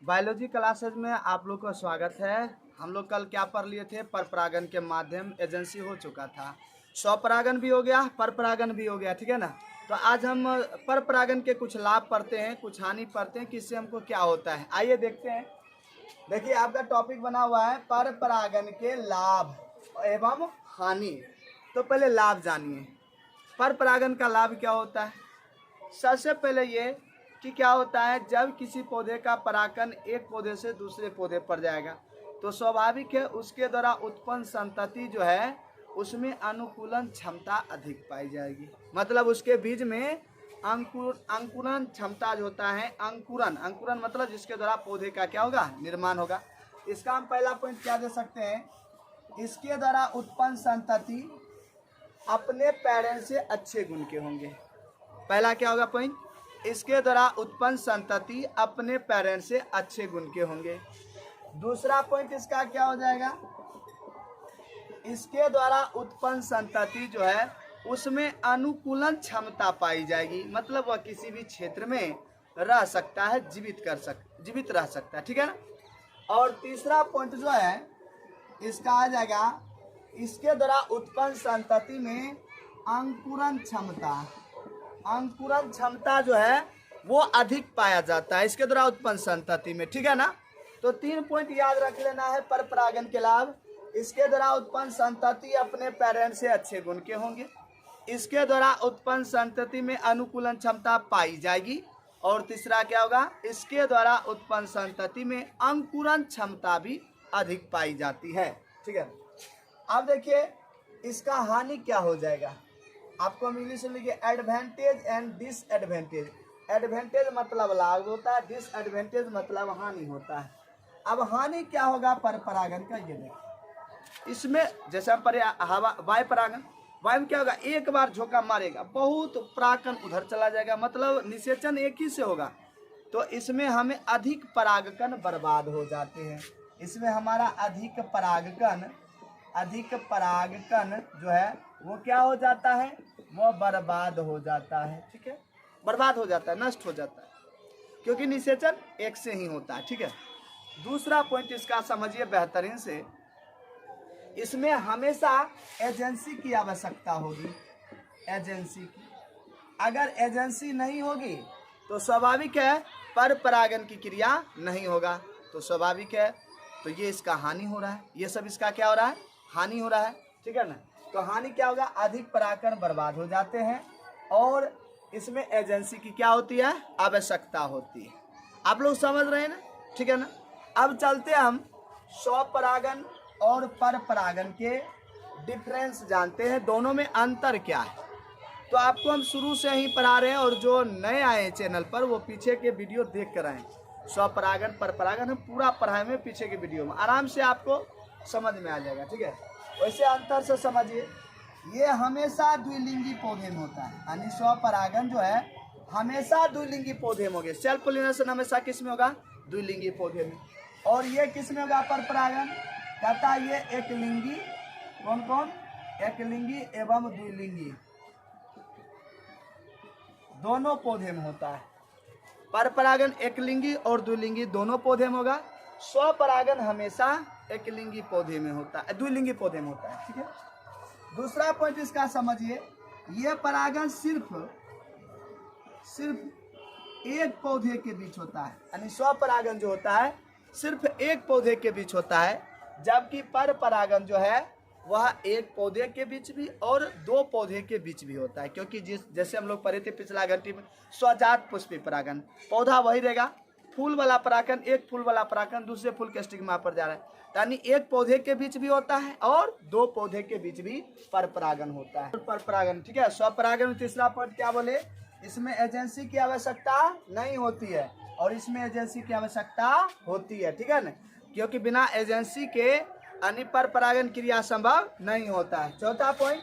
Biology classes में आप लोग का स्वागत है। हम लोग कल क्या पढ़ लिए थे? परपरागन के माध्यम एजेंसी हो चुका था। स्वपरागन भी हो गया, परपरागन भी हो गया, ठीक है ना। तो आज हम परपरागन के कुछ लाभ पढ़ते हैं, कुछ हानि पढ़ते हैं कि इससे हमको क्या होता है। आइए देखते हैं। देखिए आपका टॉपिक बना हुआ है परपरागन के लाभ एवं हानि। तो पहले लाभ जानिए, परपरागन का लाभ क्या होता है। सबसे पहले ये कि क्या होता है, जब किसी पौधे का परागण एक पौधे से दूसरे पौधे पर जाएगा तो स्वाभाविक है उसके द्वारा उत्पन्न संतति जो है उसमें अनुकूलन क्षमता अधिक पाई जाएगी। मतलब उसके बीज में अंकुरन क्षमता जो होता है, अंकुरन मतलब जिसके द्वारा पौधे का क्या होगा, निर्माण होगा। इसका हम पहला पॉइंट क्या दे सकते हैं, इसके द्वारा उत्पन्न संतति अपने पेरेंट्स से अच्छे गुण के होंगे। पहला क्या होगा पॉइंट, इसके द्वारा उत्पन्न संतति अपने पेरेंट्स से अच्छे गुण के होंगे। दूसरा पॉइंट इसका क्या हो जाएगा, इसके द्वारा उत्पन्न संतति जो है उसमें अनुकूलन क्षमता पाई जाएगी। मतलब वह किसी भी क्षेत्र में रह सकता है, जीवित रह सकता है, ठीक है ना। और तीसरा पॉइंट जो है इसका आ जाएगा, इसके द्वारा उत्पन्न संतति में अंकुरन क्षमता जो है वो अधिक पाया जाता है इसके द्वारा उत्पन्न संतति में, ठीक है ना। तो 3 पॉइंट याद रख लेना है परपरागन के लाभ। इसके द्वारा उत्पन्न संतति अपने पेरेंट्स से अच्छे गुण के होंगे, इसके द्वारा उत्पन्न संतति में अनुकूलन क्षमता पाई जाएगी, और तीसरा क्या होगा, इसके द्वारा उत्पन्न संतति में अंकुरन क्षमता भी अधिक पाई जाती है, ठीक है। अब देखिए इसका हानि क्या हो जाएगा। आपको इंग्लिश में लिखिए एडवांटेज एंड डिसएडवांटेज। एडवांटेज मतलब लाभ होता है, डिसएडवांटेज मतलब हानि होता है। अब हानि क्या होगा परपरागन का, ये देखिए इसमें जैसे हम पढ़े वायु परागन, वायु में क्या होगा, एक बार झोंका मारेगा बहुत परागकण उधर चला जाएगा, मतलब निषेचन एक ही से होगा। तो इसमें हमें अधिक परागकण बर्बाद हो जाते हैं। इसमें हमारा अधिक परागकण जो है वो क्या हो जाता है, वो बर्बाद हो जाता है, ठीक है। बर्बाद हो जाता है, नष्ट हो जाता है, क्योंकि निषेचन एक से ही होता है, ठीक है। दूसरा पॉइंट इसका समझिए बेहतरीन से, इसमें हमेशा एजेंसी की आवश्यकता होगी। एजेंसी की, अगर एजेंसी नहीं होगी तो स्वाभाविक है परपरागन की क्रिया नहीं होगा, तो स्वाभाविक है तो ये इसका हानि हो रहा है। ये सब इसका क्या हो रहा है, हानि हो रहा है, ठीक है ना। तो हानि क्या होगा, अधिक परागकण बर्बाद हो जाते हैं और इसमें एजेंसी की क्या होती है, आवश्यकता होती है। आप लोग समझ रहे हैं ना, ठीक है ना। अब चलते हम स्वपरागन और परपरागन के डिफरेंस जानते हैं, दोनों में अंतर क्या है। तो आपको हम शुरू से ही पढ़ा रहे हैं, और जो नए आए हैं चैनल पर वो पीछे के वीडियो देख कर आए। स्वपरागन परपरागन हम पूरा पढ़ाए में पीछे के वीडियो में, आराम से आपको समझ में आ जाएगा, ठीक है। वैसे अंतर से समझिए, ये हमेशा द्विलिंगी पौधे में होता है, यानी स्वपरागन जो है हमेशा द्विलिंगी पौधे में होगा। सेल्फ पोलिनेशन हमेशा किस में होगा, द्विलिंगी पौधे में। और ये किस में होगा परपरागन, कहता है ये एक लिंगी, कौन कौन, एक लिंगी एवं द्विलिंगी दोनों पौधे में होता है। परपरागन एक लिंगी और द्विलिंगी दोनों पौधे में होगा। स्वपरागन हमेशा एक लिंगी पौधे में होता है, द्विलिंगी पौधे में होता है, ठीक है। दूसरा पॉइंट इसका समझिए, ये परागन सिर्फ एक पौधे के बीच होता है, यानी स्वपरागन जो होता है सिर्फ एक पौधे के बीच होता है, जबकि परपरागन जो है वह एक पौधे के बीच भी और 2 पौधे के बीच भी होता है। क्योंकि जैसे हम लोग पढ़े थे पिछला घंटे में, स्वजात पुष्पी परागन, पौधा वही रहेगा, फूल वाला परागन, एक फूल वाला परागन दूसरे फूल के स्टिग्मा पर जा रहा है, यानी एक पौधे के बीच भी होता है और 2 पौधे के बीच भी परपरागन होता है, परपरागन, ठीक है। स्वपरागन में तीसरा पॉइंट क्या बोले, इसमें एजेंसी की आवश्यकता नहीं होती है और इसमें एजेंसी की आवश्यकता होती है, ठीक है ना, क्योंकि बिना एजेंसी के अन्य परपरागन क्रिया संभव नहीं होता है। चौथा पॉइंट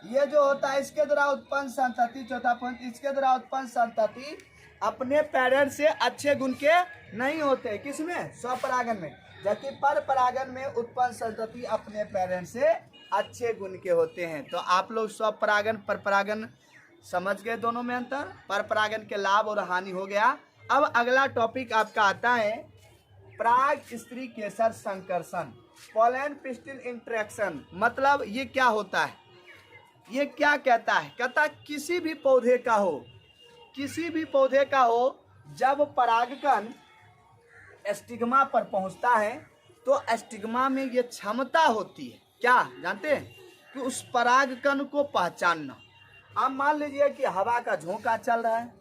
ये जो होता है, इसके द्वारा उत्पन्न संतति, चौथा पॉइंट, इसके द्वारा उत्पन्न संतति अपने पेरेंट्स से अच्छे गुण के नहीं होते, किसमें, स्वपरागन में, जबकि परपरागन में उत्पन्न संतति अपने पेरेंट्स से अच्छे गुण के होते हैं। तो आप लोग स्वपरागन परपरागन समझ गए, दोनों में अंतर, परपरागन के लाभ और हानि हो गया। अब अगला टॉपिक आपका आता है पराग स्त्री केसर संकर्षण, पोलन पिस्टिल इंटरेक्शन, मतलब ये क्या होता है, ये क्या कहता है, कहता किसी भी पौधे का हो, किसी भी पौधे का हो, जब परागकण स्टिग्मा पर पहुंचता है तो स्टिग्मा में ये क्षमता होती है, क्या जानते हैं, कि उस परागकण को पहचानना। आप मान लीजिए कि हवा का झोंका चल रहा है,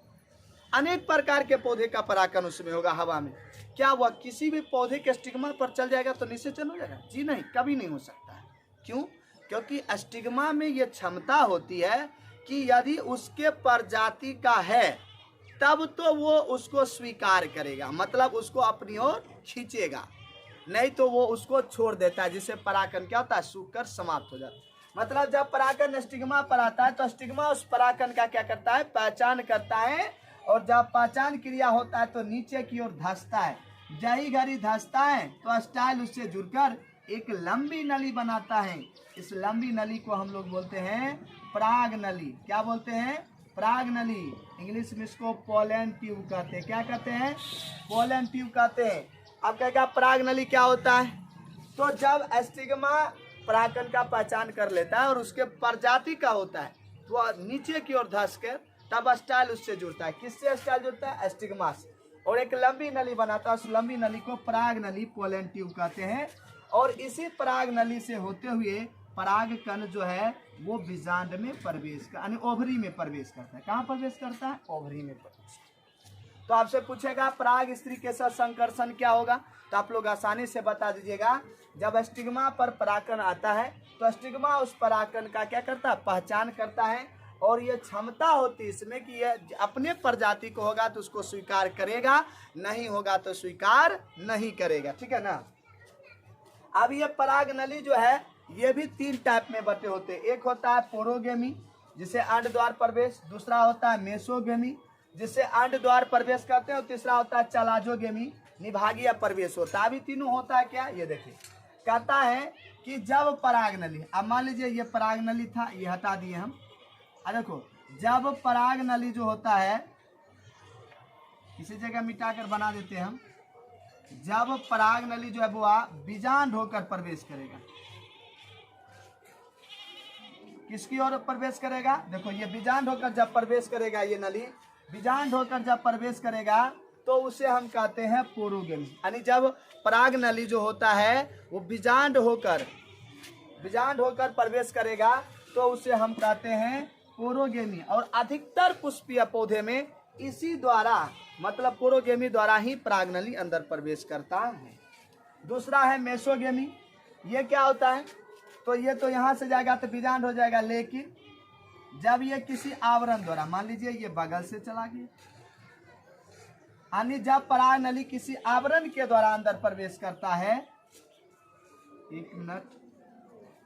अनेक प्रकार के पौधे का परागकण उसमें होगा हवा में, क्या वह किसी भी पौधे के स्टिग्मा पर चल जाएगा तो निषेचन हो जाएगा? जी नहीं, कभी नहीं हो सकता है। क्यों? क्योंकि स्टिग्मा में ये क्षमता होती है कि यदि उसके प्रजाति का है तब तो वो उसको स्वीकार करेगा, मतलब उसको अपनी ओर खींचेगा, नहीं तो वो उसको छोड़ देता है, जिससे परागकण क्या होता है, सूख कर समाप्त हो जाता है। मतलब जब परागकण स्टिग्मा पर आता है तो स्टिग्मा उस परागकण का क्या करता है, पहचान करता है, और जब पहचान क्रिया होता है तो नीचे की ओर धंसता है, जही घड़ी धंसता है तो स्टाइल उससे जुड़कर एक लंबी नली बनाता है। इस लंबी नली को हम लोग बोलते हैं पराग नली। क्या बोलते हैं? पराग नली। इंग्लिश में इसको पोलन ट्यूब कहते हैं। क्या कहते हैं? पोलन ट्यूब कहते हैं। अब क्या पराग नली क्या होता है? तो जब स्टिग्मा परागकण का पहचान कर लेता है और उसके प्रजाति का होता है तो नीचे की ओर धंस कर तब स्टाइल उससे जुड़ता है। किससे स्टाइल जुड़ता है? स्टिग्मा से, और एक लंबी नली बनाता है। उस लंबी नली को पराग नली, पोलन ट्यूब कहते हैं। और इसी पराग नली से होते हुए परागकण जो है वो बीजांड में प्रवेश यानी ओवरी में प्रवेश करता है। कहाँ प्रवेश करता है? ओवरी में प्रवेश। तो आपसे पूछेगा पराग स्त्री के साथ संकर्षण क्या होगा, तो आप लोग आसानी से बता दीजिएगा। जब स्टिग्मा पर परागकण आता है तो स्टिग्मा उस परागकण का क्या करता है? पहचान करता है, और ये क्षमता होती है इसमें कि ये अपने प्रजाति को होगा तो उसको स्वीकार करेगा, नहीं होगा तो स्वीकार नहीं करेगा। ठीक है ना। अब ये पराग नली जो है ये भी 3 टाइप में बटे होते हैं। एक होता है पोरोगेमी जिसे अंड द्वार प्रवेश, दूसरा होता है मेसोगेमी जिससे अंड द्वार प्रवेश करते हैं, और तीसरा होता है चलाजोगेमी निभागीय प्रवेश होता है। अभी तीनों होता है क्या, ये देखिए। कहता है कि जब पराग नली, अब मान लीजिए ये पराग नली था, ये हटा दिए हम। देखो जब पराग नली जो होता है, किसी जगह मिटाकर बना देते हैं हम। जब पराग नली जो है वो बीजांड होकर प्रवेश करेगा, किसकी ओर प्रवेश करेगा? देखो ये बीजांड होकर जब प्रवेश करेगा, ये नली बीजांड होकर जब प्रवेश करेगा तो उसे हम कहते हैं पोरोगेमी। यानी जब पराग नली जो होता है वो बीजांड होकर प्रवेश करेगा तो उसे हम कहते हैं पोरोगेमी। और अधिकतर पुष्पीय पौधे में इसी द्वारा, मतलब पोरोगेमी द्वारा ही पराग नली अंदर प्रवेश करता है। दूसरा है मेसोगेमी। ये क्या होता है? तो ये तो यहाँ से जाएगा तो बीजांड हो जाएगा, लेकिन जब ये किसी आवरण द्वारा, मान लीजिए ये बगल से चला गया, यानी जब पराग नली किसी आवरण के द्वारा अंदर प्रवेश करता है, एक मिनट,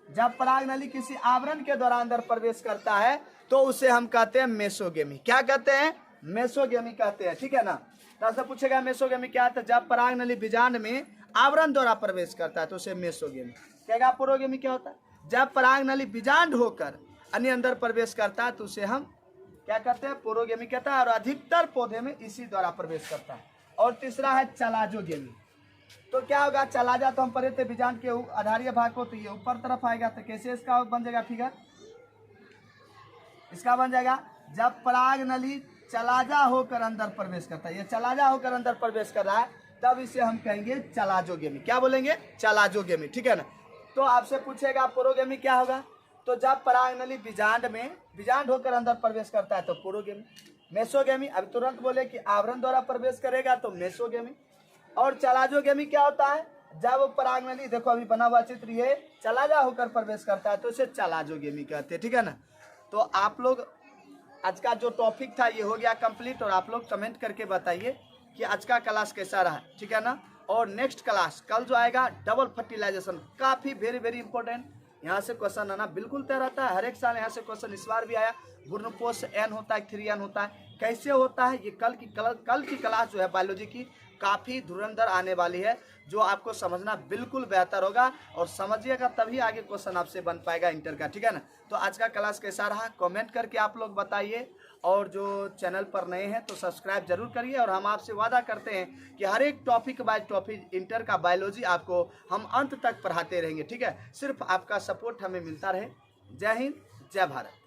जब पराग नली किसी आवरण के द्वारा अंदर प्रवेश करता है तो उसे हम कहते हैं मेसोगेमी। क्या कहते हैं? मेसोगेमी कहते हैं। ठीक है ना। तो आपसे पूछेगा मेसोगेमी क्या है, तो जब पराग नली बीजांड में आवरण द्वारा प्रवेश करता है तो उसे मेसोगेमी कहेगा। पोरोगेमी क्या होता है? जब पराग नली बीजांड होकर अन्य अंदर प्रवेश करता है तो उसे हम क्या कहते हैं? पोरोगेमी कहता है, और अधिकतर पौधे में इसी द्वारा प्रवेश करता है। और तीसरा है चलाजोगेमी। तो क्या होगा? चलाजा तो हम पढ़े थे बीजांड के आधारीय भाग को, तो ये ऊपर तरफ आएगा, तो कैसे इसका बन जाएगा फिगर? इसका बन जाएगा जब पराग नली चलाजा होकर अंदर प्रवेश करता है, ये चलाजा होकर अंदर प्रवेश कर रहा है, तब इसे हम कहेंगे चलाजोगेमी। क्या बोलेंगे? चलाजोगेमी। ठीक है ना। तो आपसे पूछेगा पोरोगेमी क्या होगा, तो जब पराग नली बीजांड होकर अंदर प्रवेश करता है तो पोरोगेमी। मेसोगेमी, अब तुरंत बोले कि आवरण द्वारा प्रवेश करेगा तो मेसोगेमी। और चलाजोगेमी क्या होता है? जब पराग नली, देखो अभी बना हुआ चित्र, ये चलाजा होकर प्रवेश करता है तो इसे चलाजोगेमी कहते हैं। ठीक है ना। तो आप लोग आज का जो टॉपिक था ये हो गया कंप्लीट, और आप लोग कमेंट करके बताइए कि आज का क्लास कैसा रहा। ठीक है ना। और नेक्स्ट क्लास कल जो आएगा डबल फर्टिलाइजेशन, काफ़ी वेरी इंपॉर्टेंट। यहाँ से क्वेश्चन आना बिल्कुल तय रहता है, हर एक साल यहाँ से क्वेश्चन इस बार भी आया। गुणनपोष n होता है, 3n होता है, कैसे होता है ये कल की क्लास जो है बायोलॉजी की काफ़ी धुरंधर आने वाली है, जो आपको समझना बिल्कुल बेहतर होगा, और समझिएगा तभी आगे क्वेश्चन आपसे बन पाएगा इंटर का। ठीक है ना। तो आज का क्लास कैसा रहा कमेंट करके आप लोग बताइए, और जो चैनल पर नए हैं तो सब्सक्राइब जरूर करिए। और हम आपसे वादा करते हैं कि हर एक टॉपिक बाय टॉपिक इंटर का बायोलॉजी आपको हम अंत तक पढ़ाते रहेंगे, ठीक है। सिर्फ आपका सपोर्ट हमें मिलता रहे। जय हिंद, जय भारत।